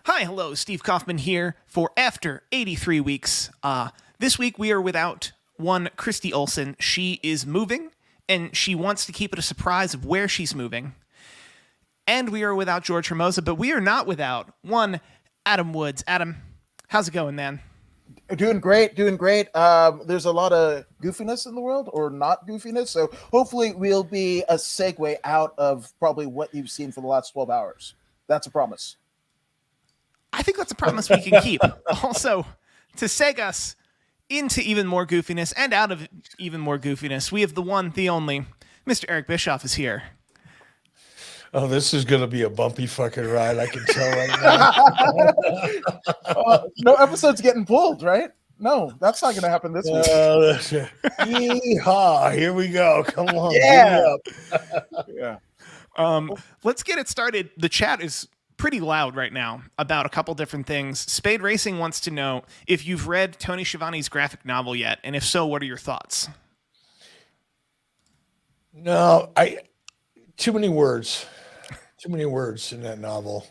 Hi, hello, Steve Kaufmann here for After 83 Weeks. This week we are without one Christy Olson. She is moving, and she wants to keep it a surprise of where she's moving. And we are without George Hermosa, but we are not without one Adam Woods. Adam, how's it going, man? Doing great. There's a lot of goofiness in the world, or not goofiness, so hopefully we'll be a segue out of probably what you've seen for the last 12 hours. That's a promise. I think that's a promise we can keep. Also, to seg us into even more goofiness and out of even more goofiness, we have the one, the only, Mr. Eric Bischoff is here. Oh, this is going to be a bumpy fucking ride. I can tell right now. No episode's getting pulled, right? No, that's not going to happen this week. Yeehaw, here we go. Come on. Yeah. Let's get it started. The chat is pretty loud right now about a couple different things. Spade Racing wants to know if you've read Tony Schiavone's graphic novel yet, and if so, what are your thoughts? No, too many words in that novel.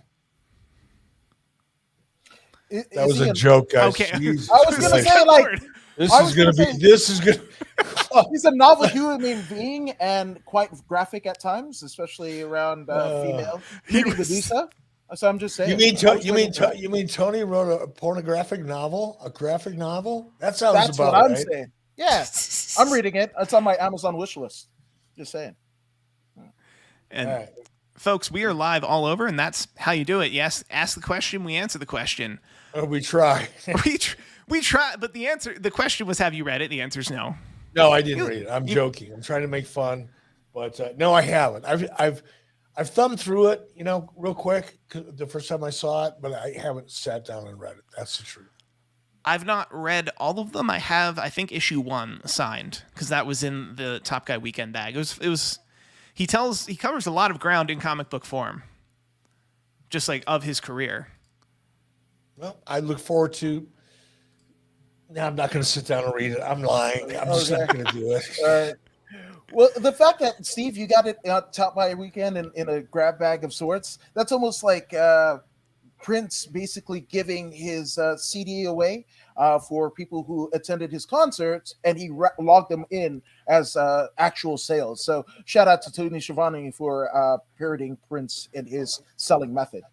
That was a joke, guys. Okay. Jesus I was going to say, like, this is good. He's a novel human being and quite graphic at times, especially around female. Maybe Medusa. So I'm just saying. You mean Tony wrote a pornographic novel? A graphic novel? That sounds That's about what I'm right. saying. Yeah, I'm reading it. It's on my Amazon wish list. Just saying. And All right. folks, we are live all over, and that's how you do it. Yes, ask the question, we answer the question. We try. we try, but the question was, have you read it? The answer is no. No, I didn't read it. I'm joking. I'm trying to make fun, but no, I haven't. I've thumbed through it, real quick the first time I saw it, but I haven't sat down and read it. That's the truth. I've not read all of them. I have, I think, issue 1 signed because that was in the Top Guy weekend bag. It was. He covers a lot of ground in comic book form, just like of his career. Well, I look forward to. Now I'm not going to sit down and read it. I'm lying. I'm just not going to do it. Well, the fact that, Steve, you got it Top by weekend in a grab bag of sorts, that's almost like Prince basically giving his CD away for people who attended his concerts, and he logged them in as actual sales. So shout out to Tony Schiavone for parodying Prince in his selling method.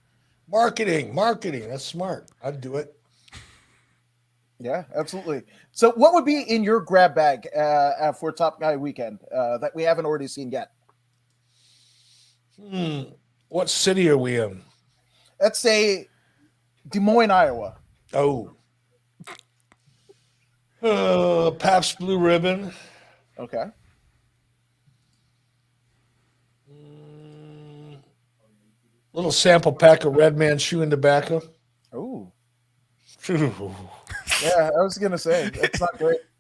Marketing. That's smart. I'd do it. Yeah, absolutely. So what would be in your grab bag for Top Guy weekend that we haven't already seen yet? What city are we in? Let's say Des Moines, Iowa. Oh. Pabst Blue Ribbon. Okay. Little sample pack of Red Man chewing tobacco. Oh. Yeah, I was gonna say it's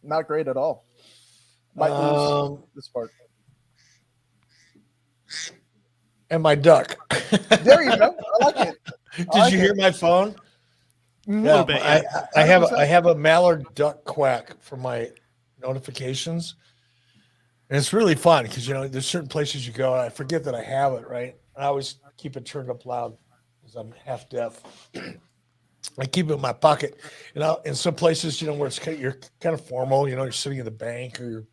not great at all. Might lose this part. And my duck. There you go. I like it. Did you hear my phone? A little bit. Yeah. I have a mallard duck quack for my notifications, and it's really fun because there's certain places you go and I forget that I have it, right. I always keep it turned up loud because I'm half deaf. I keep it in my pocket, in some places, where you're kind of formal, you're sitting in the bank or you're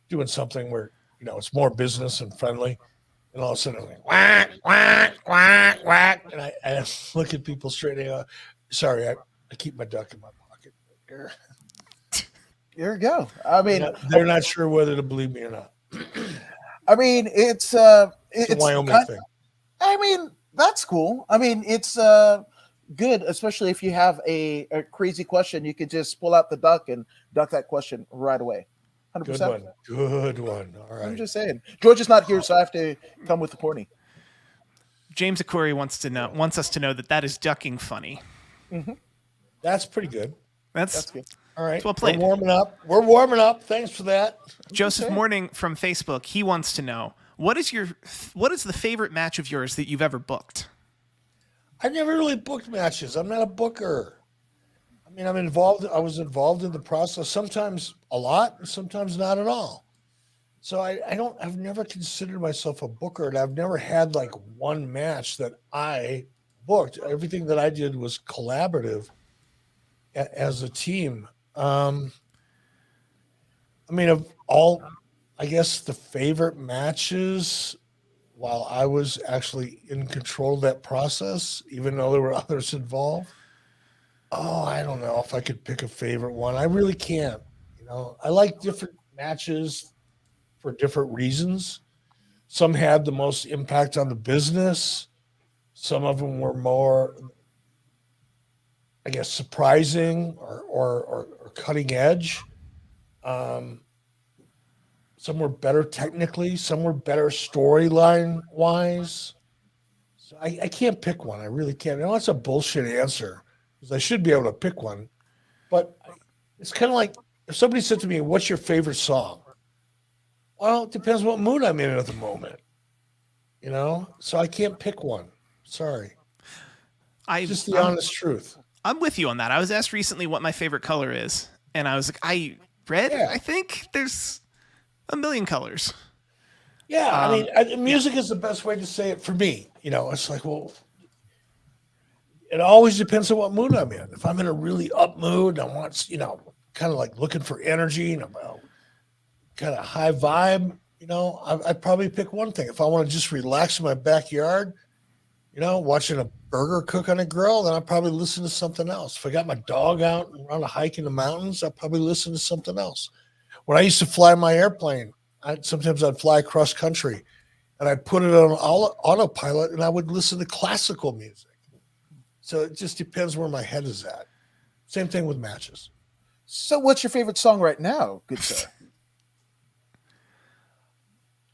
doing something where, it's more business and friendly. And all of a sudden I'm like, quack, quack, quack, quack. And I look at people straight and sorry, I keep my duck in my pocket. There you go. I mean, they're not sure whether to believe me or not. I mean, it's a Wyoming thing. I mean, that's cool. I mean, it's good, especially if you have a crazy question, you could just pull out the duck and duck that question right away. 100%. Good one. All right. I'm just saying. George is not here, so I have to come with the corny. James Akuri wants us to know that is ducking funny. Mm-hmm. That's pretty good. That's good. All right. Well played. We're warming up. Thanks for that. Joseph Morning from Facebook, he wants to know, what is the favorite match of yours that you've ever booked? I've never really booked matches. I'm not a booker. I mean, I was involved in the process, sometimes a lot, and sometimes not at all. So I've never considered myself a booker, and I've never had like one match that I booked. Everything that I did was collaborative as a team. I mean, of all, I guess the favorite matches while I was actually in control of that process, even though there were others involved. Oh, I don't know if I could pick a favorite one. I really can't. I like different matches for different reasons. Some had the most impact on the business. Some of them were more, I guess, surprising or cutting edge. Some were better technically. Some were better storyline wise. So I can't pick one. I really can't. I know that's a bullshit answer because I should be able to pick one. But it's kind of like if somebody said to me, "What's your favorite song?" Well, it depends what mood I'm in at the moment. So I can't pick one. Sorry. Just the honest truth. I'm with you on that. I was asked recently what my favorite color is, and I was like, red? Yeah. I think there's a million colors. Yeah, I mean, music is the best way to say it for me. It's like, well, it always depends on what mood I'm in. If I'm in a really up mood, I want, kind of like looking for energy and I'm kind of high vibe, I'd probably pick one thing. If I want to just relax in my backyard, watching a burger cook on a grill, then I'd probably listen to something else. If I got my dog out and on a hike in the mountains, I'd probably listen to something else. When I used to fly my airplane, sometimes I'd fly cross country and I'd put it on autopilot and I would listen to classical music. So it just depends where my head is at. Same thing with matches. So what's your favorite song right now, good sir?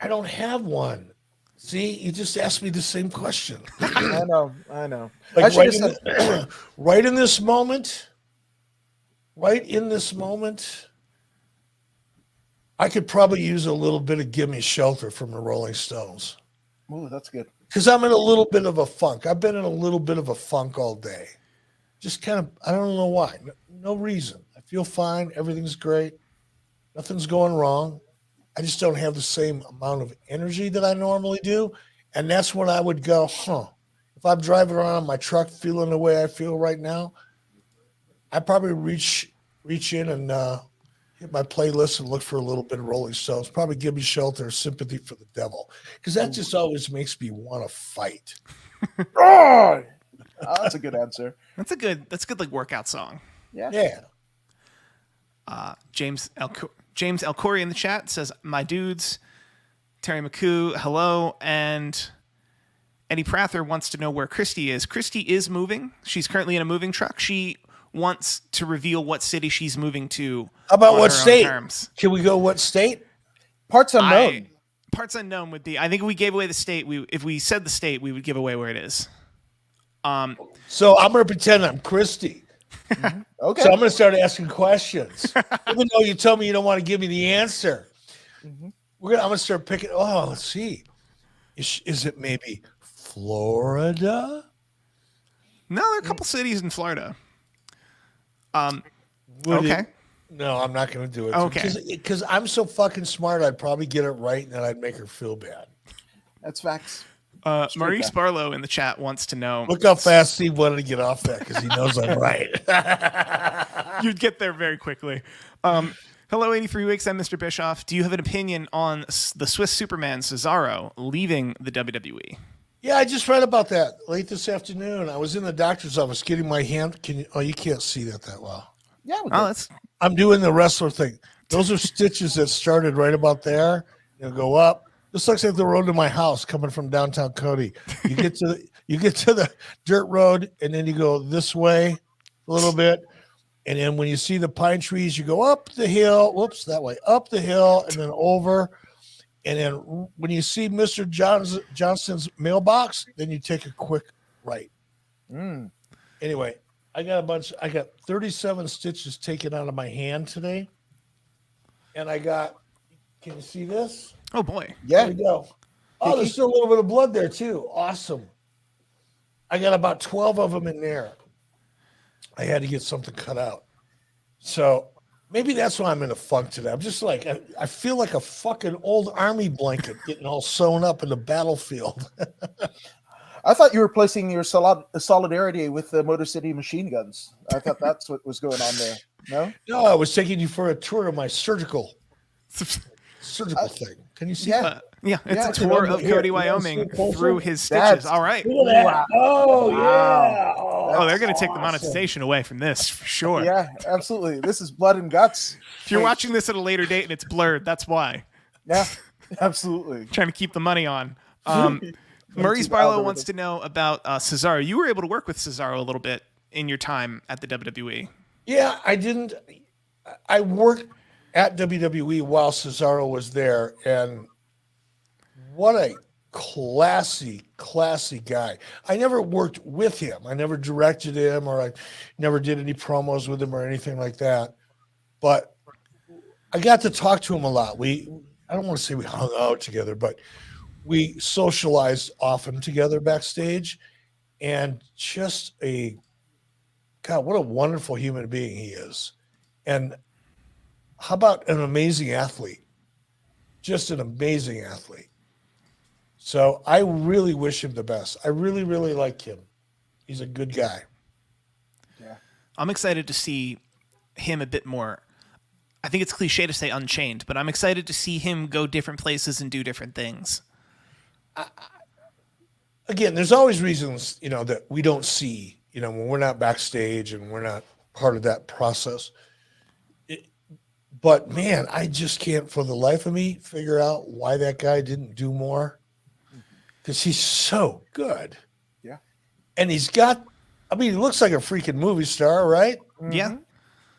I don't have one. See, you just asked me the same question. I know. Like right in this moment, I could probably use a little bit of Gimme Shelter from the Rolling Stones. Oh, that's good. Because I'm in a little bit of a funk. I've been in a little bit of a funk all day. Just kind of, I don't know why. No reason. I feel fine. Everything's great. Nothing's going wrong. I just don't have the same amount of energy that I normally do. And that's when I would go, if I'm driving around in my truck feeling the way I feel right now, I probably reach in and hit my playlist and look for a little bit of Rolling Stones. Probably Give Me Shelter, Sympathy for the Devil. Because that just always makes me want to fight. Oh, that's a good answer. That's a good like workout song. Yeah. James El Corey in the chat says, "My dudes, Terry McCoo, hello." And Eddie Prather wants to know where Christy is. Christy is moving. She's currently in a moving truck. She wants to reveal what city she's moving to. How about what state? Can we go what state? Parts unknown. Parts unknown would be. I think if we gave away the state, if we said the state, we would give away where it is. So I'm going to pretend I'm Christy. Mm-hmm. Okay. So I'm going to start asking questions, even though you told me you don't want to give me the answer. Mm-hmm. I'm going to start picking. Oh, let's see. Is it maybe Florida? No, there are a couple cities in Florida. Okay. No, I'm not going to do it. Okay. Because I'm so fucking smart, I'd probably get it right, and then I'd make her feel bad. That's facts. Maurice Barlow in the chat wants to know. Look how fast Steve wanted to get off that because he knows I'm right. You'd get there very quickly. Hello, 83 Weeks. I'm Mr. Bischoff. Do you have an opinion on the Swiss Superman Cesaro leaving the WWE? Yeah, I just read about that late this afternoon. I was in the doctor's office getting my hand. You can't see that well. Yeah. I'm doing the wrestler thing. Those are stitches that started right about there. Go up. This looks like the road to my house coming from downtown Cody. You get to the dirt road, and then you go this way a little bit, and then when you see the pine trees, you go up the hill. Whoops, that way, up the hill, and then over. And then when you see Mr. Johnson's mailbox, then you take a quick right. Anyway, I got 37 stitches taken out of my hand today, and can you see this? Oh boy. Yeah. There we go. Oh, there's still a little bit of blood there too. Awesome. I got about 12 of them in there. I had to get something cut out. So maybe that's why I'm in a funk today. I'm just like, I feel like a fucking old army blanket getting all sewn up in the battlefield. I thought you were placing your solidarity with the Motor City Machine Guns. I thought that's what was going on there. No? No, I was taking you for a tour of my surgical thing. Can you see that? Yeah, it's Yeah, a tour of Cody, here, Wyoming closer? through his stitches. That's- All right. Look at that. Wow. Oh, Wow. yeah. Oh, they're going to take the awesome. monetization away from this for sure. Yeah, absolutely. This is blood and guts. If you're Wait, watching this at a later date and it's blurred, that's why. Yeah, absolutely. Trying to keep the money on. Maurice Barlow wants to know about Cesaro. You were able to work with Cesaro a little bit in your time at the WWE. Yeah, I didn't. I worked at WWE while Cesaro was there, and what a classy guy. I never worked with him. I never directed him, or I never did any promos with him or anything like that. But I got to talk to him a lot. I don't want to say we hung out together, but we socialized often together backstage, and just God, what a wonderful human being he is. And how about an amazing athlete? Just an amazing athlete. So I really wish him the best. I really, really like him. He's a good guy. Yeah. I'm excited to see him a bit more. I think it's cliche to say unchained, but I'm excited to see him go different places and do different things. Again, there's always reasons, that we don't see, when we're not backstage and we're not part of that process. But man, I just can't for the life of me figure out why that guy didn't do more. Because he's so good. Yeah. And he looks like a freaking movie star, right? Yeah.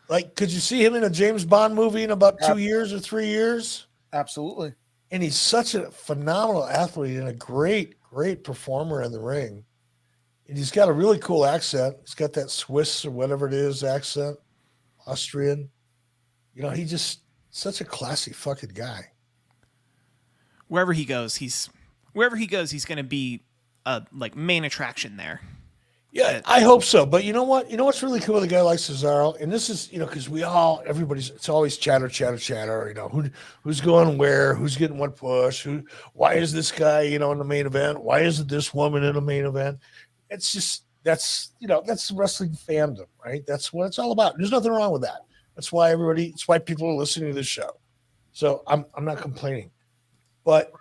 Like, could you see him in a James Bond movie in about 2 years or 3 years? Absolutely. And he's such a phenomenal athlete and a great performer in the ring. And he's got a really cool accent. He's got that Swiss or whatever it is accent, Austrian. He's just such a classy fucking guy. Wherever he goes, he's going to be a main attraction there. Yeah, I hope so. But you know what? You know what's really cool with a guy like Cesaro? And this is, because it's always chatter. Who's going where? Who's getting what push? Why is this guy, in the main event? Why isn't this woman in the main event? It's just, that's wrestling fandom, right? That's what it's all about. There's nothing wrong with that. That's why people are listening to this show. So I'm not complaining. But,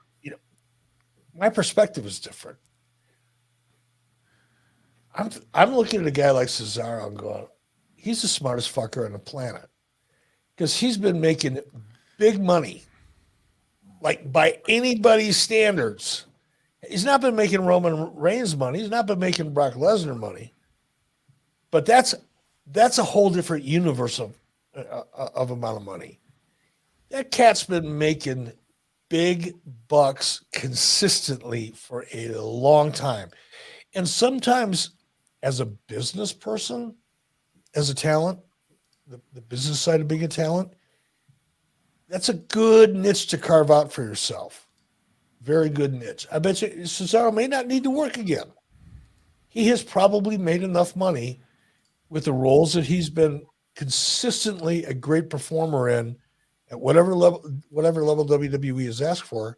my perspective is different. I'm looking at a guy like Cesaro and going, he's the smartest fucker on the planet. Because he's been making big money, like by anybody's standards. He's not been making Roman Reigns money. He's not been making Brock Lesnar money. But that's a whole different universe of amount of money. That cat's been making big bucks consistently for a long time. And sometimes as a business person, as a talent, the business side of being a talent, that's a good niche to carve out for yourself. Very good niche. I bet you Cesaro may not need to work again. He has probably made enough money with the roles that he's been consistently a great performer in at whatever level WWE has asked for,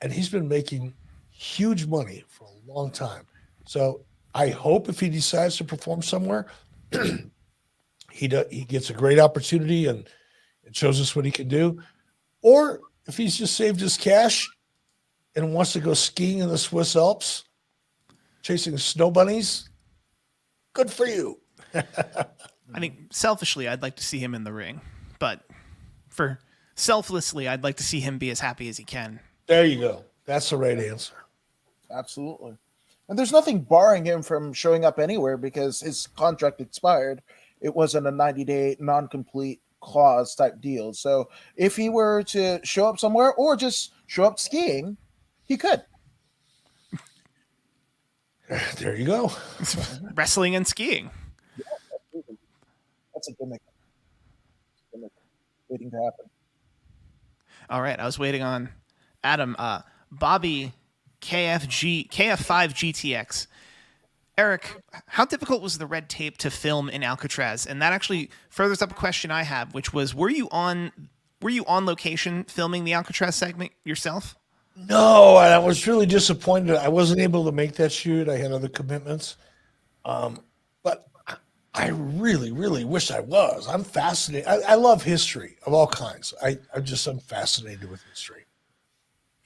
and he's been making huge money for a long time. So I hope if he decides to perform somewhere, he gets a great opportunity and it shows us what he can do. Or if he's just saved his cash and wants to go skiing in the Swiss Alps, chasing snow bunnies, good for you. I think selfishly, I'd like to see him in the ring, but selflessly, I'd like to see him be as happy as he can. There you go. That's the right answer. Absolutely. And there's nothing barring him from showing up anywhere because his contract expired. It wasn't a 90-day non-complete clause type deal. So if he were to show up somewhere or just show up skiing, he could. There you go. Wrestling and skiing. Yeah, absolutely. That's a gimmick. Waiting to happen. All right, I was waiting on Adam. Bobby KF5 GTX. Eric, how difficult was the red tape to film in Alcatraz? And that actually furthers up a question I have, which was, were you on location filming the Alcatraz segment yourself? No, and I was really disappointed. I wasn't able to make that shoot. I had other commitments. But I really, really wish I was. I'm fascinated. I love history of all kinds. I'm fascinated with history.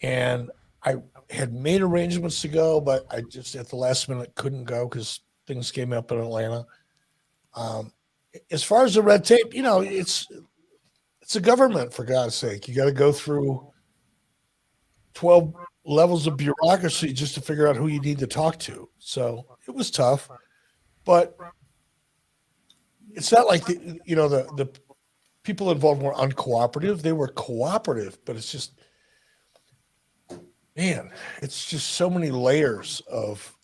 And I had made arrangements to go, but I just at the last minute couldn't go because things came up in Atlanta. As far as the red tape, it's a government, for God's sake. You got to go through 12 levels of bureaucracy just to figure out who you need to talk to. So it was tough, but it's not like the people involved were uncooperative. They were cooperative, but it's just, man, it's just so many layers of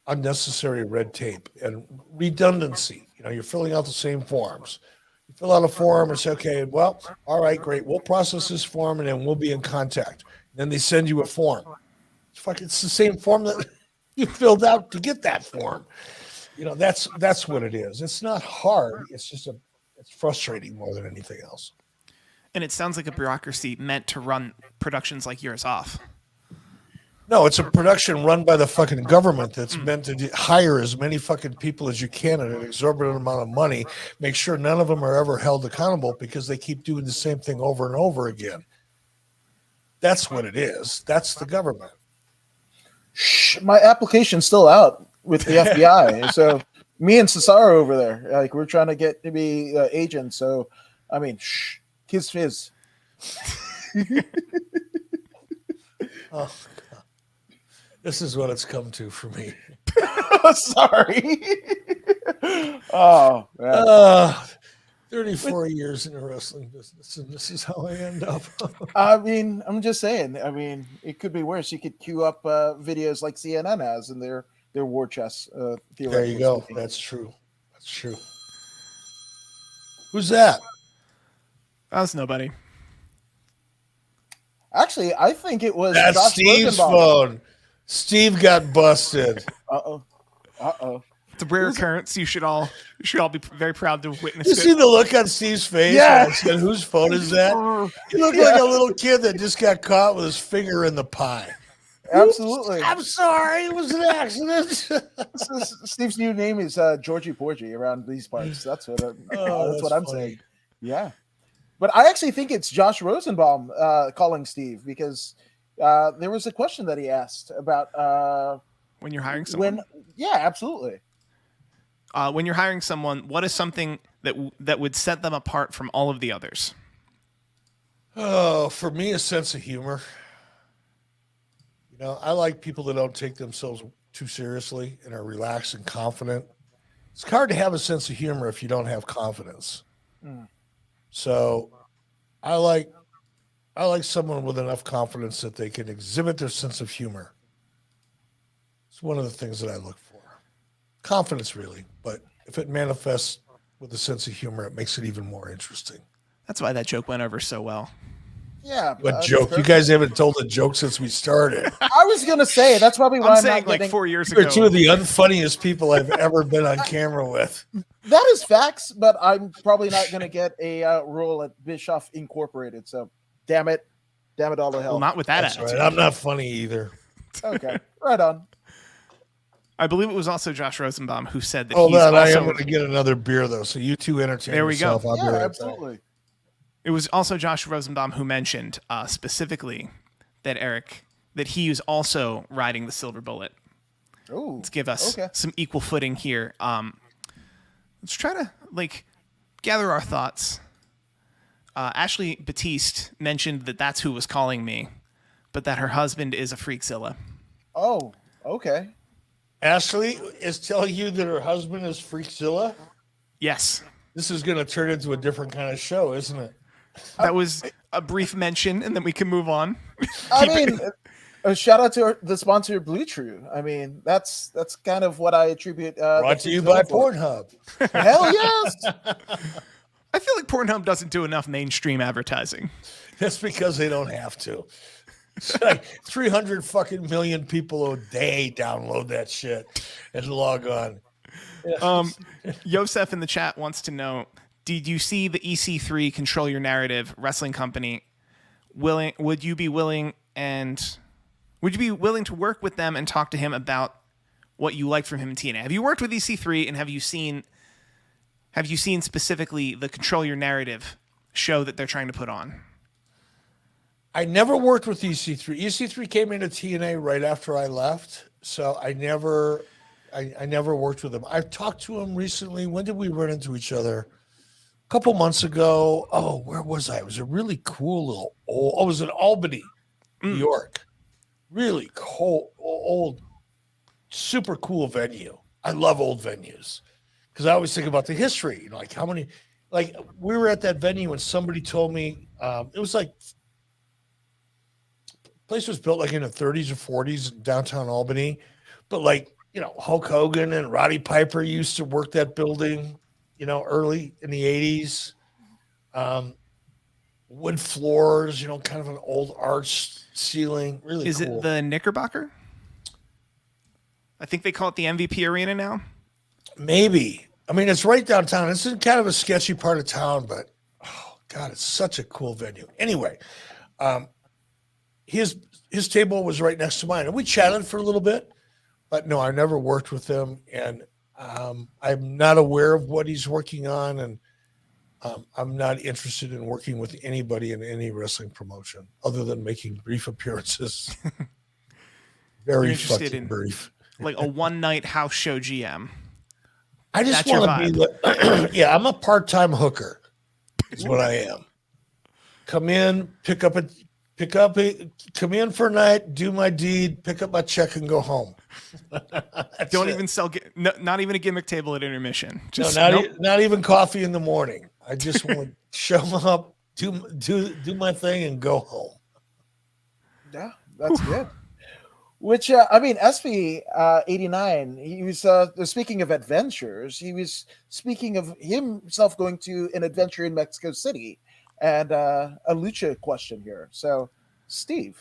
unnecessary red tape and redundancy. You're filling out the same forms. You fill out a form and say, okay, well, all right, great. We'll process this form and then we'll be in contact. Then they send you a form. It's the same form that you filled out to get that form. That's what it is. It's not hard. It's just it's frustrating more than anything else. And it sounds like a bureaucracy meant to run productions like yours off. No, it's a production run by the fucking government that's meant to hire as many fucking people as you can at an exorbitant amount of money. Make sure none of them are ever held accountable because they keep doing the same thing over and over again. That's what it is. That's the government. Shh, my application's still out with the FBI. So me and Cesaro over there, like we're trying to get to be agents. So, I mean, shh, kiss fizz. Oh, God. This is what it's come to for me. Sorry. Oh, man. 34 years in the wrestling business, and this is how I end up. I mean, I'm just saying. I mean, it could be worse. You could queue up videos like CNN has in their war chests. There you go. Speaking. That's true. That's true. Who's that? That was nobody. Actually, I think it was That's Josh Steve's Rosenbaum. phone. Steve got busted. Uh-oh. It's a rare occurrence. You should all be very proud to witness You it. see the look on Steve's face? Yeah. When I said, whose phone is that? He looked like a little kid that just got caught with his finger in the pie. Absolutely. Oops, I'm sorry. It was an accident. Steve's new name is Georgie Porgy around these parts. That's what I'm saying. Yeah. But I actually think it's Josh Rosenbaum calling Steve because there was a question that he asked about when you're hiring someone. Yeah, absolutely. When you're hiring someone, what is something that would set them apart from all of the others? Oh, for me, a sense of humor. I like people that don't take themselves too seriously and are relaxed and confident. It's hard to have a sense of humor if you don't have confidence. So I like someone with enough confidence that they can exhibit their sense of humor. It's one of the things that I look for. Confidence, really, but if it manifests with a sense of humor, it makes it even more interesting. That's why that joke went over so well. Yeah. What joke? You guys haven't told a joke since we started. I was going to say, that's probably why I'm saying not like getting... 4 years ago. You're two of the unfunniest people I've ever been on camera with. That is facts, but I'm probably not going to get a role at Bischoff Incorporated. So, damn it all to hell. Well, not with that That's attitude. right. I'm not funny either. Okay, right on. I believe it was also Josh Rosenbaum who said that Hold he's on, I also... am going to get another beer, though, so you two entertain There we go. yourself. I'll be Yeah, right absolutely. back. It was also Josh Rosenbaum who mentioned specifically that he was also riding the silver bullet. Oh, Let's give us some equal footing here. Let's try to gather our thoughts. Ashley Batiste mentioned that that's who was calling me, but that her husband is a freakzilla. Oh, okay. Ashley is telling you that her husband is Freakzilla? Yes. This is going to turn into a different kind of show, isn't it? That was a brief mention, and then we can move on. I mean, a shout out to the sponsor, Blue True. I mean, that's kind of what I attribute. Brought to you by Pornhub. Hell yes. I feel like Pornhub doesn't do enough mainstream advertising. That's because they don't have to. It's like 300 fucking million people a day download that shit and log on. Yosef in the chat wants to know, did you see the EC3 Control Your Narrative wrestling company would you be willing to work with them and talk to him about what you like from him in TNA? Have you worked with EC3, and have you seen specifically the Control Your Narrative show that they're trying to put on? I never worked with EC3. EC3 came into TNA right after I left, so I never worked with him. I've talked to him recently. When did we run into each other? A couple months ago. Oh, where was I? It was a really cool little it was in Albany, New York. Really cool, old, super cool venue. I love old venues because I always think about the history. Like how many, like we were at that venue and somebody told me it was like place was built like in the 30s or 40s in downtown Albany, but like, Hulk Hogan and Roddy Piper used to work that building, early in the 80s. Wood floors, kind of an old arch ceiling. Really Is cool. it the Knickerbocker? I think they call it the MVP Arena now. Maybe. I mean, it's right downtown. It's in kind of a sketchy part of town, but oh God, it's such a cool venue. Anyway, his table was right next to mine, and we chatted for a little bit. But no, I never worked with him, and I'm not aware of what he's working on, and I'm not interested in working with anybody in any wrestling promotion other than making brief appearances. Very fucking brief. Like a one-night house show GM. I just want to be yeah, I'm a part-time hooker is what I am. Come in, come in for a night, do my deed, pick up my check and go home. Don't even not even a gimmick table at intermission. Just not even coffee in the morning. I just want to show up, do my thing and go home. Yeah, that's good. Which SB 89. He was speaking of adventures. He was speaking of himself going to an adventure in Mexico City, and a Lucha question here. So, Steve.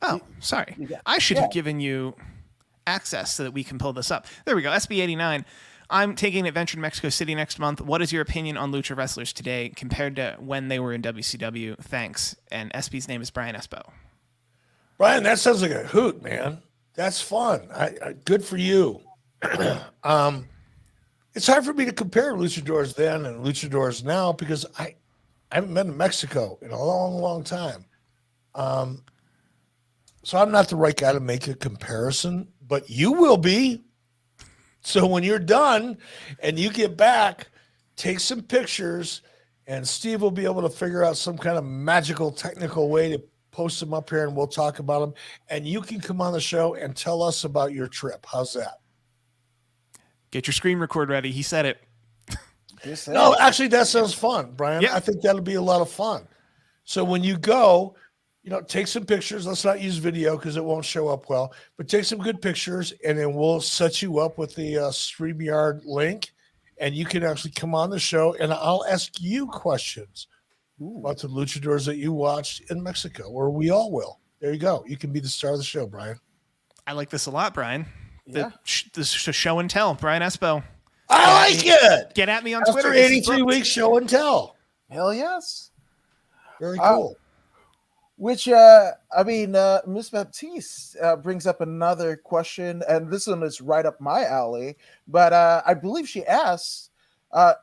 Oh, sorry. I should have given you access so that we can pull this up. There we go. SB 89. I'm taking an adventure in Mexico City next month. What is your opinion on Lucha wrestlers today compared to when they were in WCW? Thanks. And SB's name is Brian Espo. Brian, that sounds like a hoot, man. That's fun. Good for you. It's hard for me to compare luchadors then and luchadors now because I haven't been to Mexico in a long, long time. So I'm not the right guy to make a comparison, but you will be. So when you're done and you get back, take some pictures, and Steve will be able to figure out some kind of magical technical way to post them up here, and we'll talk about them. And you can come on the show and tell us about your trip. How's that? Get your screen record ready. He said it. No, actually, that sounds fun, Brian. Yeah. I think that'll be a lot of fun. So when you go, take some pictures. Let's not use video because it won't show up well, but take some good pictures, and then we'll set you up with the StreamYard link, and you can actually come on the show, and I'll ask you questions about the luchadors that you watched in Mexico, or we all will. There you go. You can be the star of the show, Brian. I like this a lot, Brian. The show and tell, Brian Espo. I like it. Get at me on After Twitter. 83 weeks, show and tell. Hell yes. Very cool. Which, Miss Baptiste brings up another question, and this one is right up my alley. But I believe she asks,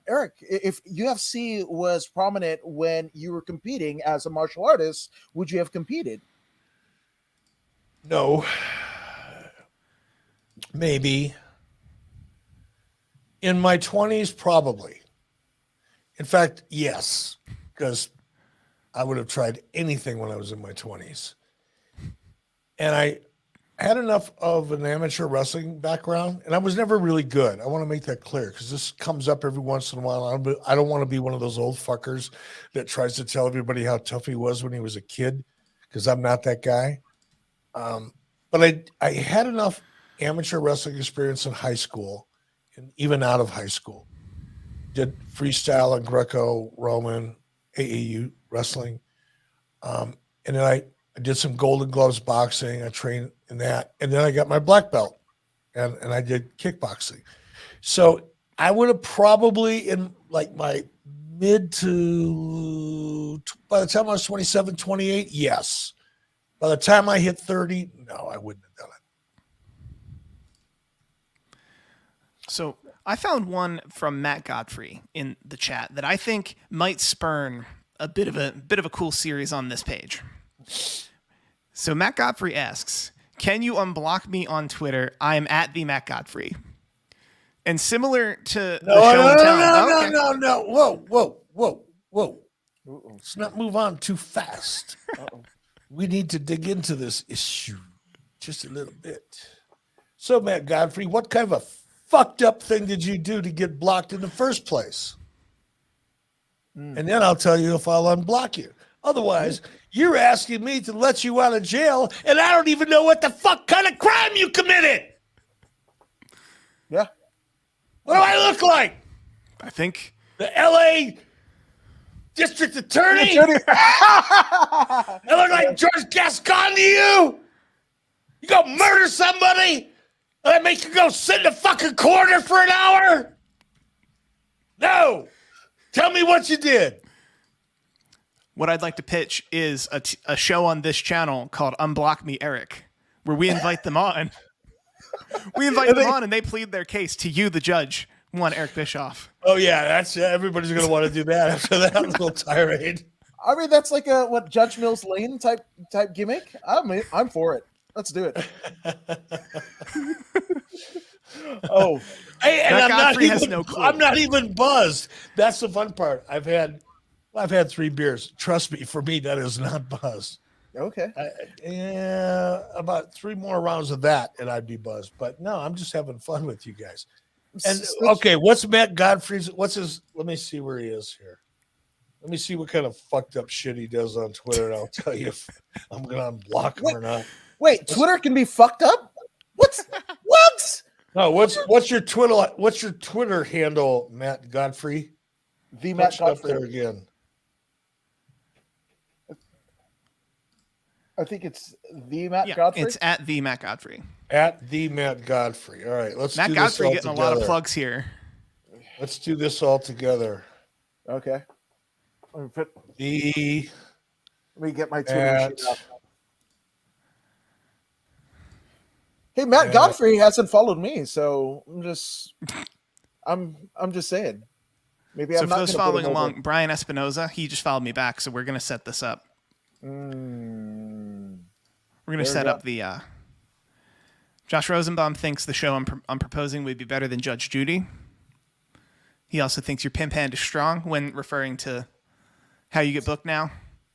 Eric, if UFC was prominent when you were competing as a martial artist, would you have competed? No. Maybe. In my 20s, probably. In fact, yes, because I would have tried anything when I was in my 20s. And I had enough of an amateur wrestling background, and I was never really good. I want to make that clear because this comes up every once in a while. I don't want to be one of those old fuckers that tries to tell everybody how tough he was when he was a kid, because I'm not that guy. But I had enough amateur wrestling experience in high school and even out of high school. Did freestyle and Greco-Roman AAU wrestling. And then I did some Golden Gloves boxing. I trained in that. And then I got my black belt and I did kickboxing. So I would have probably in like my mid to by the time I was 27, 28, yes. By the time I hit 30, no, I wouldn't have done it. So I found one from Matt Godfrey in the chat that I think might spurn a bit of a cool series on this page. So Matt Godfrey asks, "Can you unblock me on Twitter? I am at the Matt Godfrey." And similar to the show and tell. No. Whoa. Let's not move on too fast. We need to dig into this issue just a little bit. So, Matt Godfrey, what kind of a fucked up thing did you do to get blocked in the first place? And then I'll tell you if I'll unblock you. Otherwise, you're asking me to let you out of jail, and I don't even know what the fuck kind of crime you committed. Yeah. What do I look like? I think The LA District Attorney? I look like George Gascon to you? You go murder somebody? And I make you go sit in the fucking corner for an hour? No. Tell me what you did. what I'd like to pitch is a show on this channel called Unblock Me Eric, where we invite them on. We invite them on and they plead their case to you, the judge, one Eric Bischoff. Oh, yeah, that's everybody's going to want to do that after that little tirade. I mean, that's like a Judge Mills Lane type gimmick. I'm for it. Let's do it. Oh, Hey, and I'm not even buzzed. That's the fun part. I've had 3 beers. Trust me, for me, that is not buzzed. okay. Yeah, about 3 more rounds of that, and I'd be buzzed. But no, I'm just having fun with you guys. And okay, what's Matt Godfrey's? What's his? Let me see where he is here. Let me see what kind of fucked up shit he does on Twitter, and I'll tell you if I'm gonna unblock him or not. Wait, Twitter can be fucked up? What? No, what's your Twitter? What's your Twitter handle, Matt Godfrey? The Matt Godfrey. Up there again. I think it's the Matt Godfrey. It's at the Matt Godfrey. At the Matt Godfrey. All right, let's Matt do Godfrey this all getting together. a lot of plugs here. Let's do this all together. Okay. Let The me get my Twitter Matt sheet up. Hey, Matt Godfrey hasn't followed me, so I'm just saying. Maybe So I'm for not those gonna put following him over. along, Brian Espinoza, he just followed me back, so we're going to set this up. We're going to set up the... Josh Rosenbaum thinks the show I'm proposing would be better than Judge Judy. He also thinks your pimp hand is strong when referring to how you get booked now.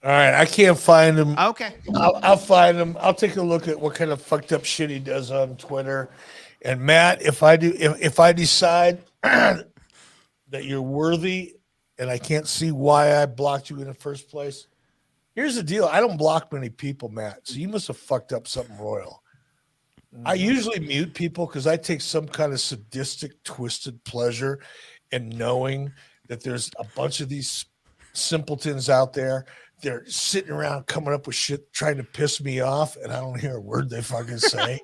All right, I can't find him. Okay. I'll find him. I'll take a look at what kind of fucked up shit he does on Twitter. And Matt, if I decide that you're worthy and I can't see why I blocked you in the first place, here's the deal. I don't block many people, Matt. So you must have fucked up something royal. I usually mute people because I take some kind of sadistic, twisted pleasure in knowing that there's a bunch of these simpletons out there. They're sitting around coming up with shit, trying to piss me off, and I don't hear a word they fucking say.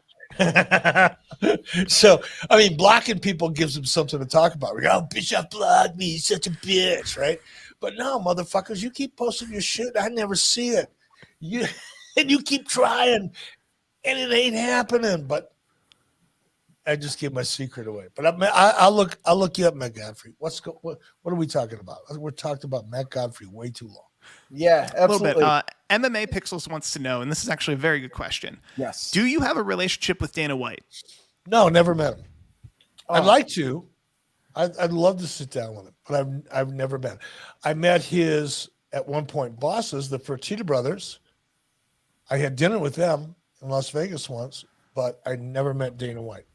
So, I mean, blocking people gives them something to talk about. We go, oh, Bischoff blocked me. He's such a bitch, right? But no, motherfuckers, you keep posting your shit. I never see it. And you keep trying, and it ain't happening. But I just gave my secret away. But I'll look you up, Matt Godfrey. What are we talking about? We're talking about Matt Godfrey way too long. Yeah, absolutely. A little bit. MMA Pixels wants to know, and this is actually a very good question. Yes. Do you have a relationship with Dana White? No, never met him. Oh. I'd like to. I'd love to sit down with him, but I've never met him. I met his, at one point, bosses, the Fertitta brothers. I had dinner with them in Las Vegas once, but I never met Dana White.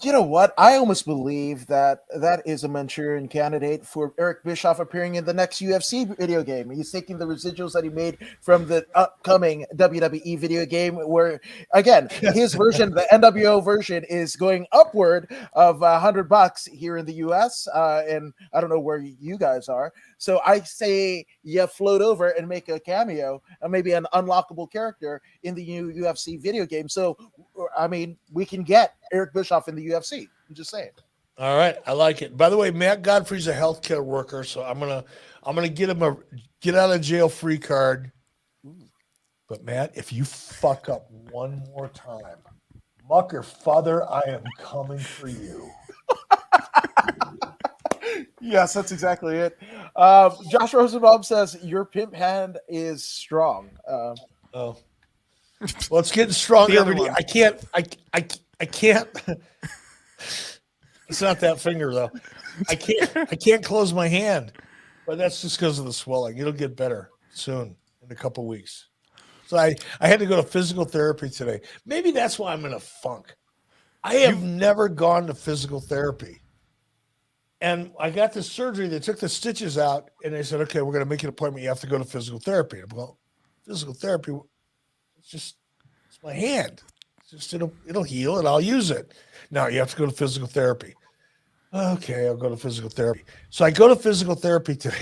You know what? I almost believe that is a Manchurian candidate for Eric Bischoff appearing in the next UFC video game. He's taking the residuals that he made from the upcoming WWE video game, where, again, his version, the NWO version, is going upward of $100 here in the US. And I don't know where you guys are. So I say you float over and make a cameo, maybe an unlockable character in the new UFC video game. So, I mean, we can get Eric Bischoff in the UFC. I'm just saying. All right, I like it. By the way, Matt Godfrey's a healthcare worker, so I'm gonna get him a get out of jail free card. But Matt, if you fuck up one more time, mucker father, I am coming for you. Yes, that's exactly it. Josh Rosenbaum says your pimp hand is strong. Oh, well, it's getting stronger. The other every day. one. I can't. It's not that finger though. I can't close my hand, but that's just because of the swelling. It'll get better soon in a couple weeks. So I had to go to physical therapy today. Maybe that's why I'm in a funk. I have never gone to physical therapy. And I got this surgery. They took the stitches out and they said, okay, we're going to make an appointment. You have to go to physical therapy. I'm going, physical therapy? It's my hand. It's just, it'll heal and I'll use it. No, you have to go to physical therapy. Okay, I'll go to physical therapy. So I go to physical therapy today.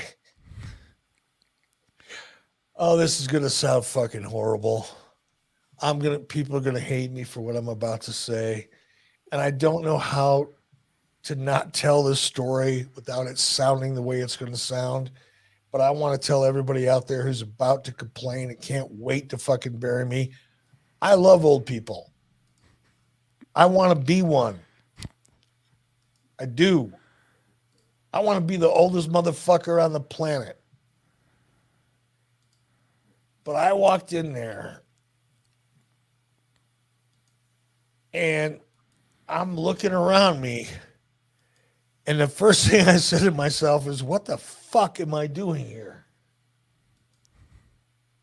Oh, this is going to sound fucking horrible. People are going to hate me for what I'm about to say. And I don't know how to not tell this story without it sounding the way it's going to sound. But I want to tell everybody out there who's about to complain and can't wait to fucking bury me. I love old people. I want to be one. I do. I want to be the oldest motherfucker on the planet. But I walked in there and I'm looking around me. And the first thing I said to myself is, what the fuck am I doing here?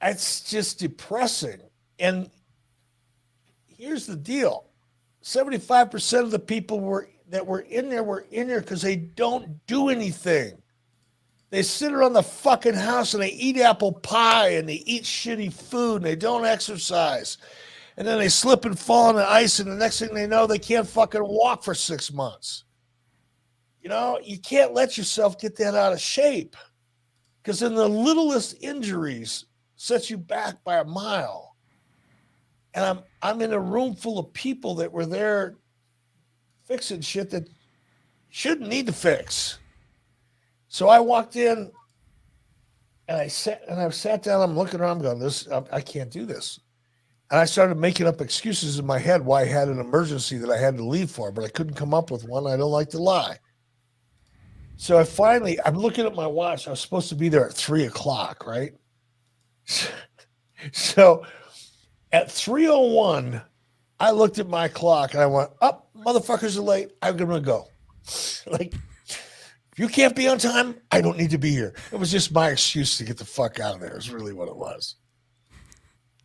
It's just depressing. And here's the deal. 75% of the people that were in there because they don't do anything. They sit around the fucking house and they eat apple pie and they eat shitty food and they don't exercise. And then they slip and fall on the ice and the next thing they know, they can't fucking walk for 6 months. You know, you can't let yourself get that out of shape because then the littlest injuries set you back by a mile. And I'm in a room full of people that were there fixing shit that shouldn't need to fix. So I walked in and I sat down, I'm looking around, I'm going, I can't do this. And I started making up excuses in my head why I had an emergency that I had to leave for, but I couldn't come up with one. I don't like to lie. So I'm looking at my watch. I was supposed to be there at 3:00, right? So at 3:01, I looked at my clock and I went, motherfuckers are late. I'm going to go. Like, if you can't be on time, I don't need to be here. It was just my excuse to get the fuck out of there is really what it was.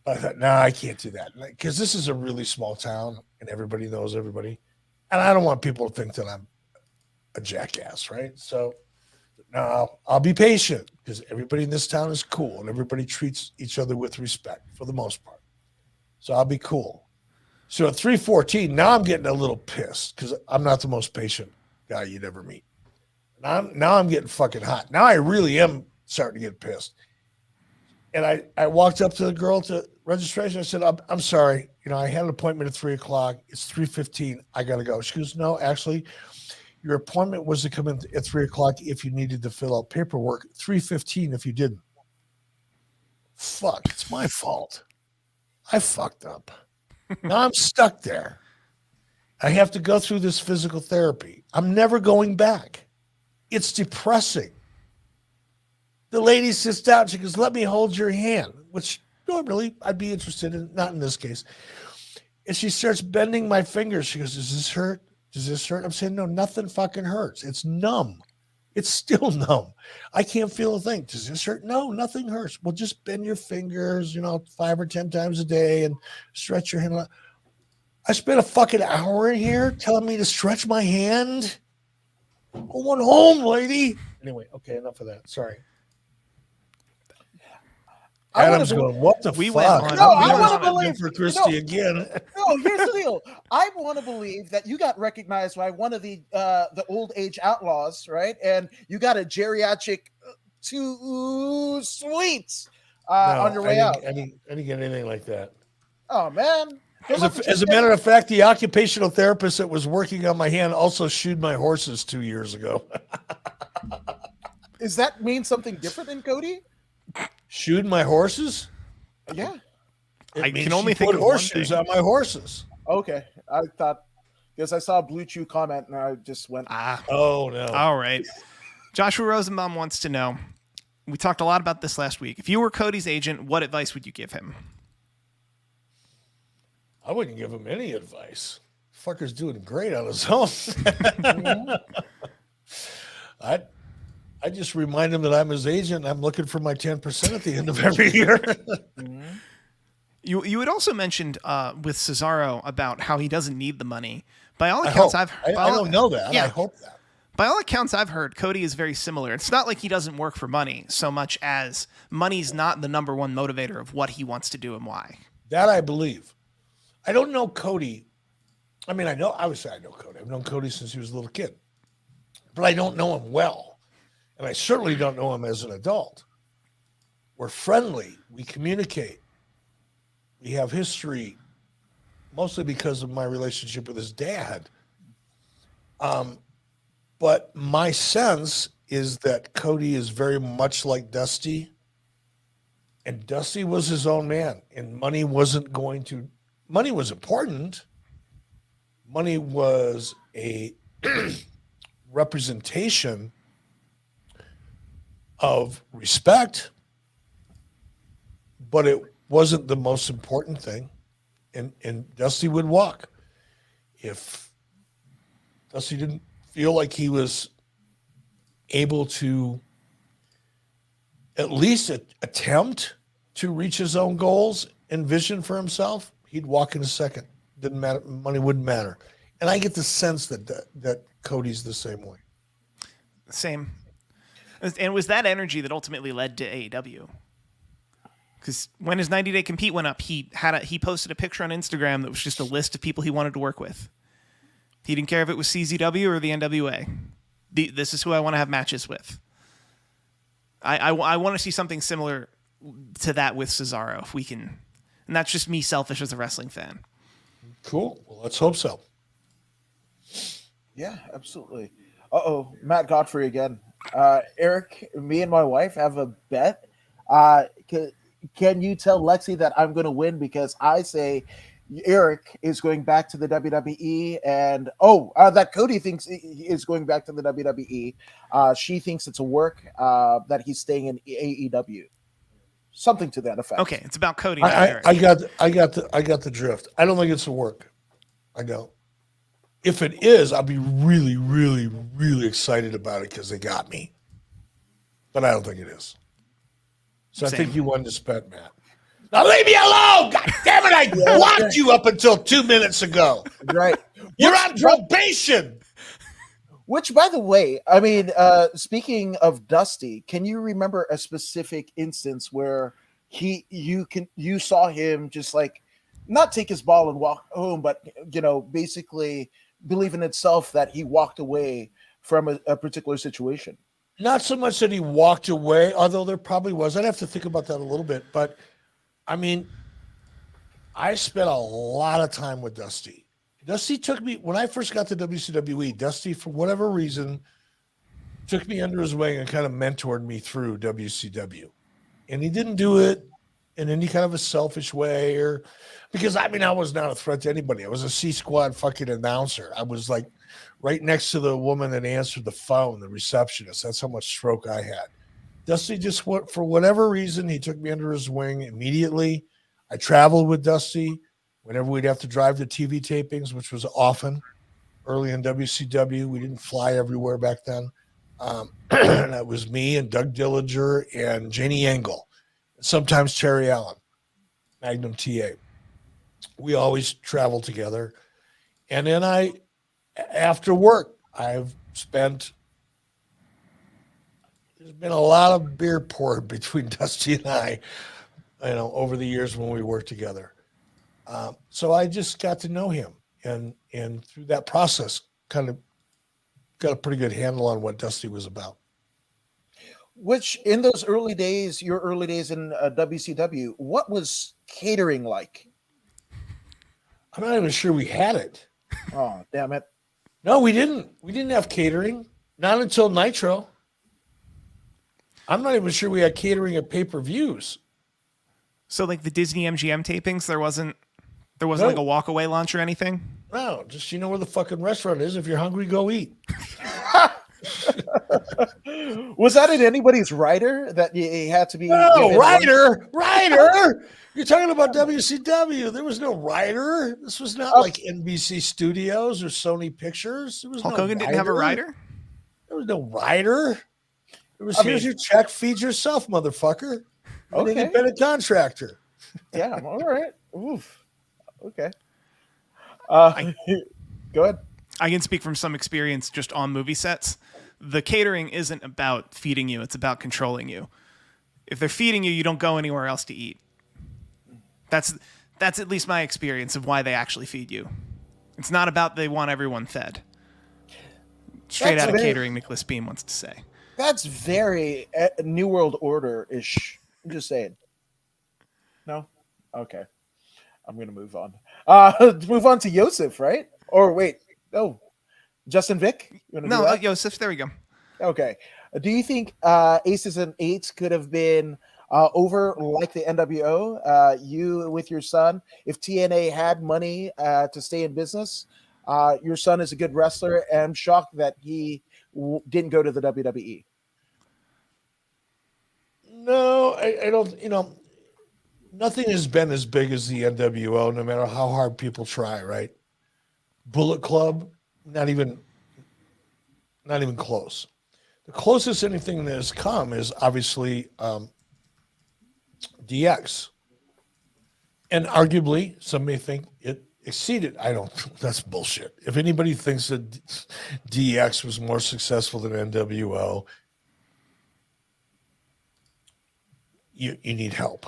I thought, no, I can't do that. Because this is a really small town and everybody knows everybody. And I don't want people to think that I'm a jackass, right? So, no, I'll be patient because everybody in this town is cool and everybody treats each other with respect for the most part. So I'll be cool. So at 3:14, now I'm getting a little pissed because I'm not the most patient guy you'd ever meet. Now I'm getting fucking hot. Now I really am starting to get pissed. And I walked up to the girl to registration. I said, I'm sorry. You know, I had an appointment at 3:00. It's 3:15. I got to go. She goes, no, actually, your appointment was to come in at 3:00 if you needed to fill out paperwork. 3:15 if you didn't. Fuck, it's my fault. I fucked up. Now I'm stuck there. I have to go through this physical therapy. I'm never going back. It's depressing. The lady sits down. She goes, let me hold your hand, which normally I'd be interested in, not in this case. And she starts bending my fingers. She goes, does this hurt? Does this hurt? I'm saying, no, nothing fucking hurts. It's numb. It's still numb. I can't feel a thing. Does this hurt? No, nothing hurts. Well, just bend your fingers, 5 or 10 times a day and stretch your hand. I spent a fucking hour in here telling me to stretch my hand. I went home, lady. Anyway, okay, enough of that. Sorry. Adam's going, what the fuck? I want to believe for Christy again. No, here's the deal. I want to believe that you got recognized by one of the old age outlaws, right? And you got a geriatric suite on your way out. I didn't get anything like that. Oh man. As a matter of fact, the occupational therapist that was working on my hand also shoed my horses 2 years ago. Does that mean something different in Cody? Shoed my horses? Yeah. I can only think of horseshoes on my horses. Okay. I thought, because I saw a Blue Chew comment and I just went, Oh, no. All right. Joshua Rosenbaum wants to know, we talked a lot about this last week. If you were Cody's agent, what advice would you give him? I wouldn't give him any advice. Fucker's doing great on his own. I just remind him that I'm his agent. I'm looking for my 10% at the end of every year. You had also mentioned with Cesaro about how he doesn't need the money. By all accounts, I don't know that. Yeah. I hope that. By all accounts I've heard, Cody is very similar. It's not like he doesn't work for money so much as money's not the number one motivator of what he wants to do and why. That I believe. I don't know Cody. I mean, I would say I know Cody. I've known Cody since he was a little kid, but I don't know him well. And I certainly don't know him as an adult. We're friendly. We communicate. We have history, mostly because of my relationship with his dad. But my sense is that Cody is very much like Dusty. And Dusty was his own man. And money was important. Money was a representation of respect, but it wasn't the most important thing. And Dusty would walk. If Dusty didn't feel like he was able to at least attempt to reach his own goals and vision for himself, he'd walk in a second. Didn't matter. Money wouldn't matter. And I get the sense that Cody's the same way. Same. And it was that energy that ultimately led to AEW. Because when his 90-day compete went up, he posted a picture on Instagram that was just a list of people he wanted to work with. He didn't care if it was CZW or the NWA. This is who I want to have matches with. I want to see something similar to that with Cesaro, if we can. And that's just me selfish as a wrestling fan. Cool. Well, let's hope so. yeah, absolutely. Matt Godfrey again. Eric, me and my wife have a bet. Can you tell Lexi that I'm going to win because I say Eric is going back to the WWE and that Cody thinks he is going back to the WWE. She thinks it's a work that he's staying in AEW. Something to that effect. Okay, it's about Cody. I got the drift. I don't think it's a work. I don't. If it is, I'll be really, really, really excited about it because they got me. But I don't think it is. So Same. I think you won this bet, Matt. Now leave me alone! God damn it! I blocked you up until 2 minutes ago. Right. You're on probation. Which, by the way, I mean, speaking of Dusty, can you remember a specific instance where you saw him just like not take his ball and walk home, but basically believe in itself that he walked away from a particular situation? Not so much that he walked away, although there probably was. I'd have to think about that a little bit. But, I mean, I spent a lot of time with Dusty. Dusty took me, when I first got to WCWE, Dusty, for whatever reason, took me under his wing and kind of mentored me through WCW. And he didn't do it in any kind of a selfish way because, I mean, I was not a threat to anybody. I was a C-Squad fucking announcer. I was like right next to the woman that answered the phone, the receptionist. That's how much stroke I had. Dusty just, for whatever reason, he took me under his wing immediately. I traveled with Dusty whenever we'd have to drive to TV tapings, which was often early in WCW. We didn't fly everywhere back then. That was me and Doug Dillinger and Janie Engel, sometimes Terry Allen, Magnum TA. We always traveled together. And then after work, there's been a lot of beer poured between Dusty and I, over the years when we worked together. So I just got to know him, and through that process, kind of got a pretty good handle on what Dusty was about. Which, in those early days, your early days in WCW, what was catering like? I'm not even sure we had it. Oh, damn it. No, we didn't. We didn't have catering. Not until Nitro. I'm not even sure we had catering at pay-per-views. So like the Disney MGM tapings, there wasn't No. like a walk-away lunch or anything? No, just you know where the fucking restaurant is. If you're hungry, go eat. Was that in anybody's rider that you had to be? No, given Ryder. You're talking about WCW. There was no Ryder. This was not like NBC Studios or Sony Pictures. There was Hulk no Hogan didn't have a rider? There was no Ryder. It was here's mean- your check, feed yourself, motherfucker. I'm an Okay. independent contractor. Yeah, all right. Oof. Okay. Go ahead. I can speak from some experience just on movie sets. The catering isn't about feeding you, it's about controlling you. If they're feeding you, you don't go anywhere else to eat. That's at least my experience of why they actually feed you. It's not about they want everyone fed. Straight That's out of very- catering, Nicholas Beam wants to say. That's very New World Order-ish. I'm just saying. No? Okay. I'm going to move on. Move on to Yosef, right? Or wait. No. Justin Vick? You wanna do No, that? Yosef, there we go. Okay. Do you think Aces and Eights could have been over like the NWO? You with your son, if TNA had money to stay in business, your son is a good wrestler, and I'm shocked that he didn't go to the WWE. No, I don't. You know, nothing has been as big as the NWO, no matter how hard people try. Right? Bullet Club, not even close. The closest anything that has come is obviously DX, and arguably some may think it exceeded. I don't. That's bullshit. If anybody thinks that DX was more successful than NWO, you need help.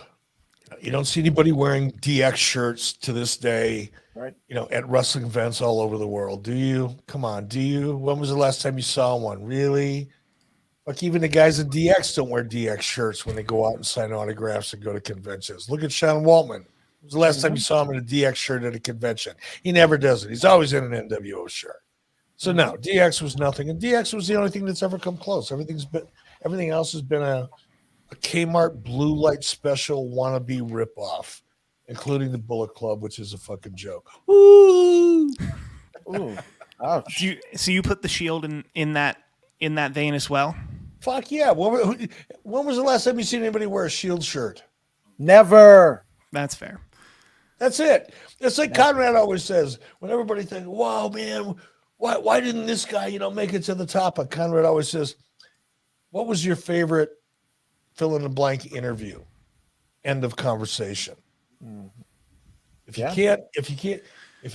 You don't see anybody wearing DX shirts to this day, Right. you know, at wrestling events all over the world. Do you? Come on, do you? When was the last time you saw one? Really? Like even the guys in DX don't wear DX shirts when they go out and sign autographs and go to conventions. Look at Sean Waltman. When was the last time you saw him in a DX shirt at a convention? He never does it. He's always in an NWO shirt. So no, DX was nothing, and DX was the only thing that's ever come close. Everything else has been a Kmart blue light special wannabe ripoff, including the Bullet Club, which is a fucking joke. Woo! Ooh. Ouch. So you put the Shield in that vein as well? Fuck yeah. When was the last time you seen anybody wear a Shield shirt? Never. That's fair. That's it. It's like Conrad always says, when everybody thinks, wow, man, why didn't this guy, make it to the top? And Conrad always says, what was your favorite fill in the blank interview? End of conversation. If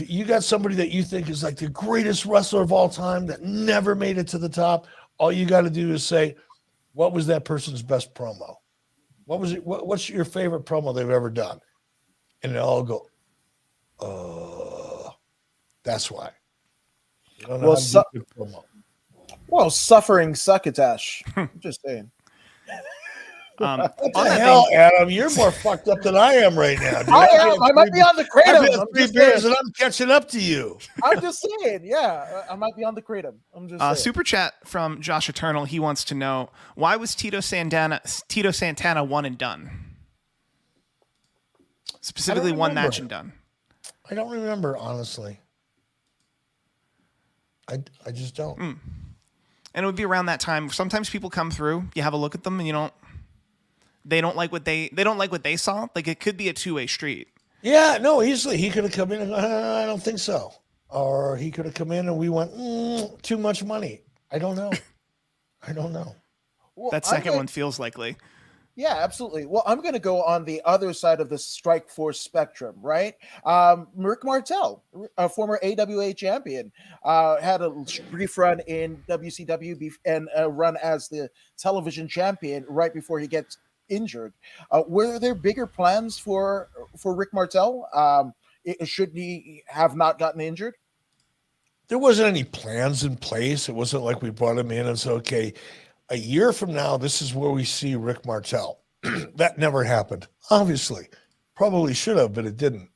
you got somebody that you think is like the greatest wrestler of all time that never made it to the top, all you got to do is say, what was that person's best promo? What was it? What's your favorite promo they've ever done? And they all go, that's why. You don't know how to do a good promo. Well, suffering succotash. I'm just saying. On What the that hell, vein, Adam? You're more fucked up than I am right now. Dude. I might be on the I've kratom. had I'm 3 just beers saying. and I'm catching up to you. I'm just saying. Yeah, I might be on the kratom. I'm just saying. super chat from Josh Eternal. He wants to know, why was Tito Santana one and done? Specifically one remember. match and done. I don't remember, honestly. I just don't. And it would be around that time. Sometimes people come through, you have a look at them, and they don't like what they saw. Like it could be a two-way street. Yeah, no, easily. He could have come in and I don't think so. Or he could have come in and we went, too much money. I don't know. Well, That I'm second gonna- one feels likely. Yeah, absolutely. Well, I'm going to go on the other side of the Strike Force spectrum, right? Rick Martel, a former AWA champion, had a brief run in WCW and a run as the television champion right before he gets injured. Were there bigger plans for Rick Martel? Should he have not gotten injured? There wasn't any plans in place. It wasn't like we brought him in and said, okay, a year from now, this is where we see Rick Martel. That never happened. Obviously, probably should have, but it didn't.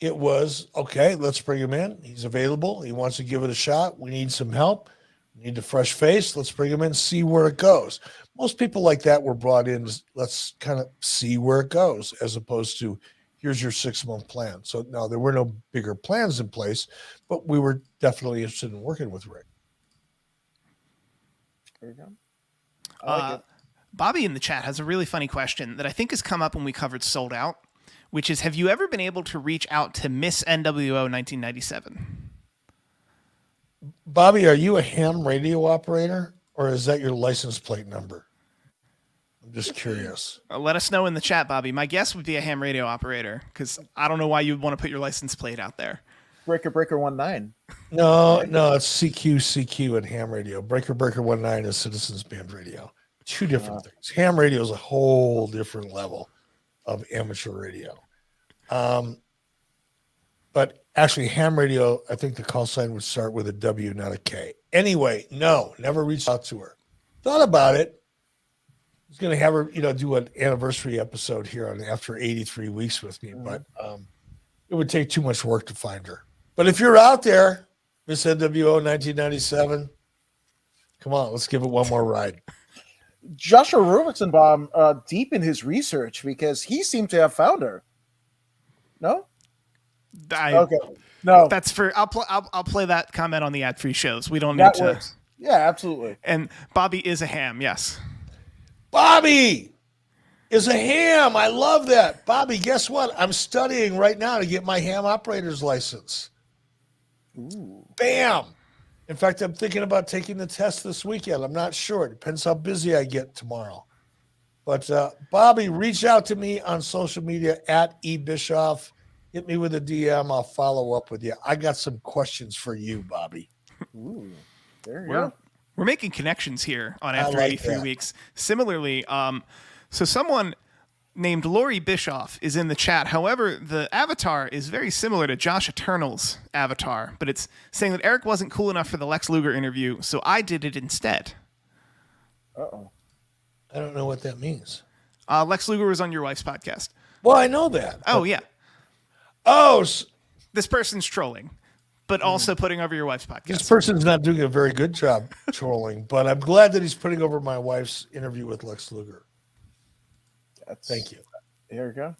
it was, okay, let's bring him in. He's available. He wants to give it a shot. We need some help. We need a fresh face. Let's bring him in, see where it goes. Most people like that were brought in, let's kind of see where it goes, as opposed to, here's your 6-month plan. So no, there were no bigger plans in place, but we were definitely interested in working with Rick. There you go. I like it. Bobby in the chat has a really funny question that I think has come up when we covered Sold Out, which is, have you ever been able to reach out to Miss NWO 1997? Bobby, are you a ham radio operator, or is that your license plate number? I'm just curious. Let us know in the chat, Bobby. My guess would be a ham radio operator, because I don't know why you'd want to put your license plate out there. Breaker 19. No, it's CQ and ham radio. Breaker 19 is Citizens Band Radio. Two different things. Ham radio is a whole different level of amateur radio. But actually, ham radio, I think the call sign would start with a W, not a K. Anyway, no, never reached out to her. Thought about it. I was going to have her, do an anniversary episode here on After 83 Weeks with me, but it would take too much work to find her. But if you're out there, Miss NWO 1997, come on, let's give it one more ride. Joshua Robertson deep in his research, because he seemed to have found her. No? Okay. No. That's for I'll play that comment on the ad-free shows. We don't need That to. works. Yeah, absolutely. And Bobby is a ham, yes. Bobby is a ham. I love that. Bobby, guess what? I'm studying right now to get my ham operator's license. Ooh. Bam. In fact, I'm thinking about taking the test this weekend. I'm not sure. It depends how busy I get tomorrow. But Bobby, reach out to me on social media at eBischoff. Hit me with a DM. I'll follow up with you. I got some questions for you, Bobby. Ooh, there you go. We're making connections here on After like 83 that. Weeks. Similarly, so someone named Lori Bischoff is in the chat. However, the avatar is very similar to Josh Eternal's avatar, but it's saying that Eric wasn't cool enough for the Lex Luger interview, so I did it instead. Uh-oh. I don't know what that means. Lex Luger was on your wife's podcast. Well, I know that. Oh, yeah. Oh, This person's trolling, but also putting over your wife's podcast. this person's not doing a very good job trolling, but I'm glad that he's putting over my wife's interview with Lex Luger. Thank you. There you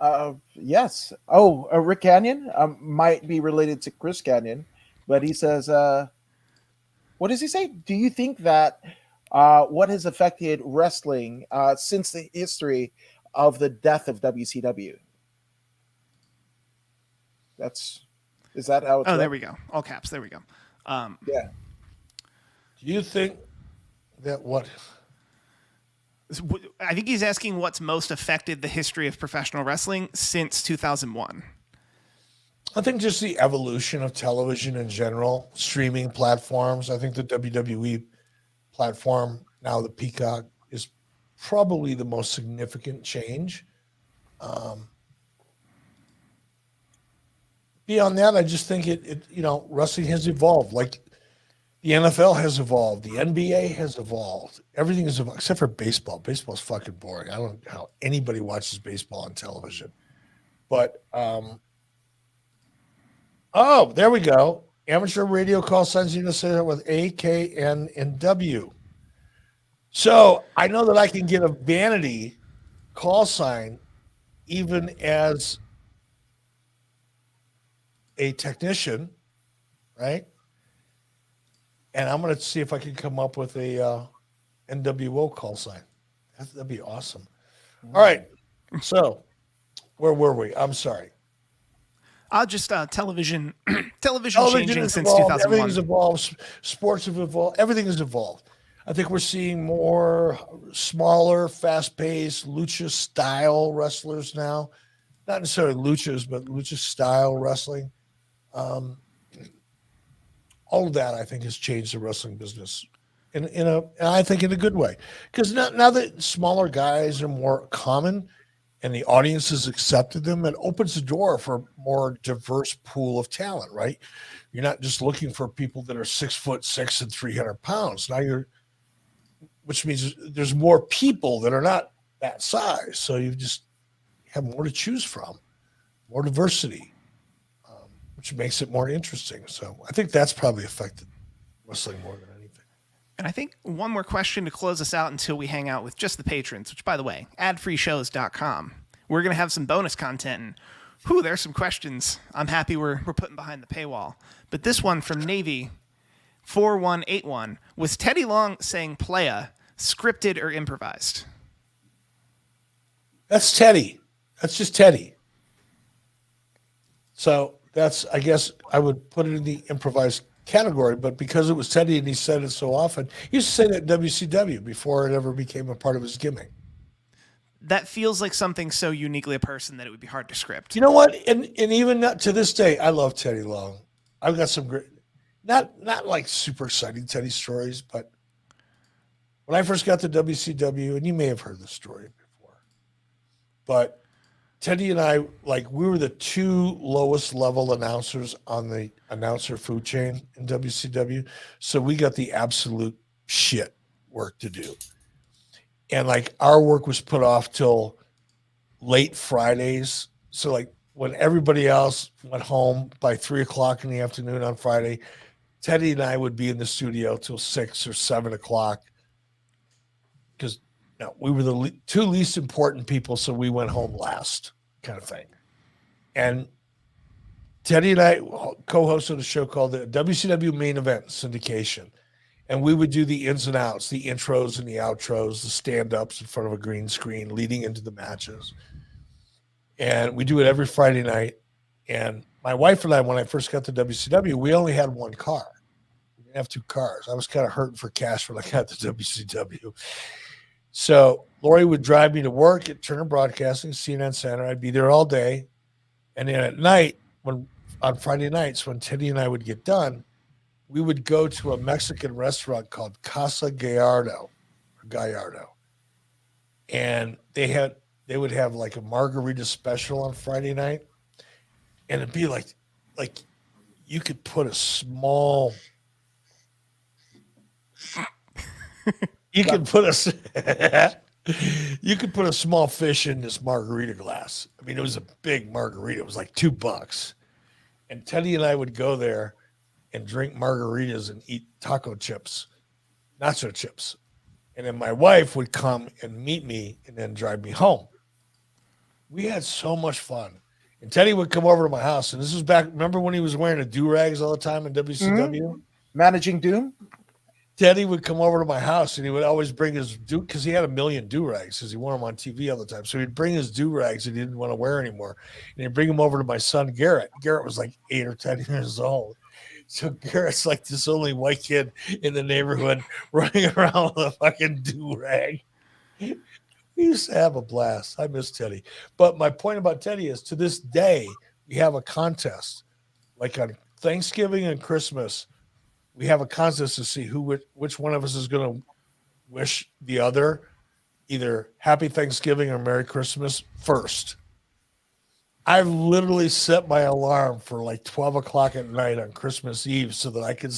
go. Yes. Oh, Rick Canyon might be related to Chris Canyon, but he says, what does he say? Do you think that what has affected wrestling since the history of the death of WCW? Is that how it's there we go. All caps. There we go. Yeah. Do you think that what? I think he's asking what's most affected the history of professional wrestling since 2001. I think just the evolution of television in general, streaming platforms. I think the WWE platform, now the Peacock, is probably the most significant change. Beyond that, I just think it wrestling has evolved. Like the NFL has evolved, the NBA has evolved. Everything is evolved, except for baseball. Baseball's fucking boring. I don't know how anybody watches baseball on television. But there we go. Amateur radio call signs with A, K, N, and W. So I know that I can get a vanity call sign even as a technician, right? And I'm going to see if I can come up with a NWO call sign. That'd be awesome. All right. So where were we? I'm sorry. Just television changing since evolved. 2001. Everything's evolved. Sports have evolved. Everything has evolved. I think we're seeing more smaller, fast-paced, lucha-style wrestlers now. Not necessarily luchas, but lucha-style wrestling. All of that, I think, has changed the wrestling business I think in a good way. Because now that smaller guys are more common and the audience has accepted them, it opens the door for a more diverse pool of talent, right? You're not just looking for people that are 6'6" and 300 pounds. Now which means there's more people that are not that size. So you just have more to choose from. more diversity, which makes it more interesting. So I think that's probably affected wrestling more than anything. And I think one more question to close us out until we hang out with just the patrons, which, by the way, adfreeshows.com. We're going to have some bonus content. And, there's some questions I'm happy we're putting behind the paywall. But this one from Navy 4181, was Teddy Long saying playa scripted or improvised? That's Teddy. That's just Teddy. So that's, I guess I would put it in the improvised category, but because it was Teddy and he said it so often, he used to say that at WCW before it ever became a part of his gimmick. That feels like something so uniquely a person that it would be hard to script. You know what? And even not, to this day, I love Teddy Long. I've got some great, not like super exciting Teddy stories, but when I first got to WCW, and you may have heard this story before, but Teddy and I, we were the two lowest level announcers on the announcer food chain in WCW. So we got the absolute shit work to do. And our work was put off till late Fridays. So when everybody else went home by 3:00 in the afternoon on Friday, Teddy and I would be in the studio till 6 or 7 o'clock because we were the two least important people. So we went home last, kind of thing. And Teddy and I co-hosted a show called the WCW Main Event Syndication. And we would do the ins and outs, the intros and the outros, the stand-ups in front of a green screen leading into the matches. And we do it every Friday night. And my wife and I, when I first got to WCW, we only had one car. We didn't have two cars. I was kind of hurting for cash when I got to WCW. So Lori would drive me to work at Turner Broadcasting, CNN Center. I'd be there all day. And then at night, on Friday nights, when Teddy and I would get done, we would go to a Mexican restaurant called Casa Gallardo. And they would have a margarita special on Friday night. And it'd be like you could put a small you could put a small fish in this margarita glass. I mean, it was a big margarita. It was like $2. And Teddy and I would go there and drink margaritas and eat taco chips, nacho chips. And then my wife would come and meet me and then drive me home. We had so much fun. And Teddy would come over to my house. And this was back, remember when he was wearing the do-rags all the time in WCW? Mm-hmm. Managing Doom? Teddy would come over to my house and he would always bring his because he had a million do-rags because he wore them on TV all the time. So he'd bring his do-rags that he didn't want to wear anymore. And he'd bring them over to my son, Garrett. Garrett was 8 or 10 years old. So Garrett's this only white kid in the neighborhood running around with a fucking do-rag. We used to have a blast. I miss Teddy. But my point about Teddy is to this day, we have a contest. On Thanksgiving and Christmas, we have a contest to see which one of us is going to wish the other either Happy Thanksgiving or Merry Christmas first. I've literally set my alarm for 12 o'clock at night on Christmas Eve so that I could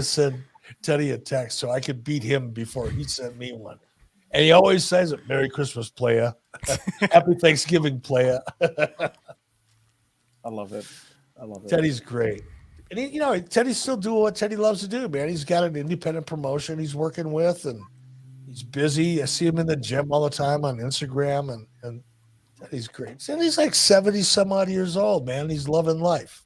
send Teddy a text so I could beat him before he sent me one. And he always says it, Merry Christmas, playa. Happy Thanksgiving, playa. I love it. Teddy's great. And Teddy's still doing what Teddy loves to do, man. He's got an independent promotion he's working with and he's busy. I see him in the gym all the time on Instagram and Teddy's great. And he's 70 some odd years old, man. He's loving life.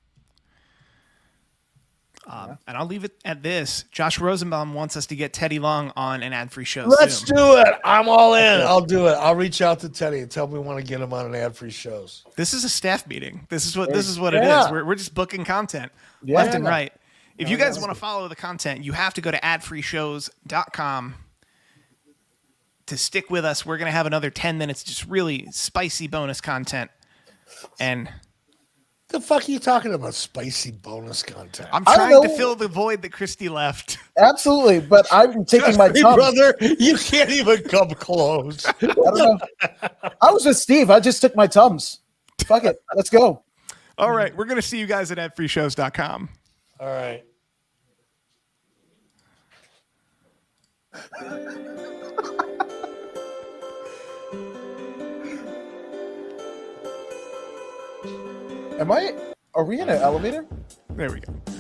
And I'll leave it at this. Josh Rosenbaum wants us to get Teddy Long on an ad-free show. Let's soon. do it. I'm all in. I'll do it. I'll reach out to Teddy and tell him we want to get him on an ad-free shows. This is a staff meeting. This is what it is. We're just booking content left and right. If you guys want to follow the content, you have to go to adfreeshows.com to stick with us. We're going to have another 10 minutes, just really spicy bonus content. And the fuck are you talking about? Spicy bonus content. I'm trying to fill the void that Christy left. Absolutely, but I'm taking my Tums. Brother, you can't even come close. I don't know. I was with Steve. I just took my Tums. Fuck it. Let's go. All right. We're going to see you guys at adfreeshows.com. All right. Are we in an elevator? There we go.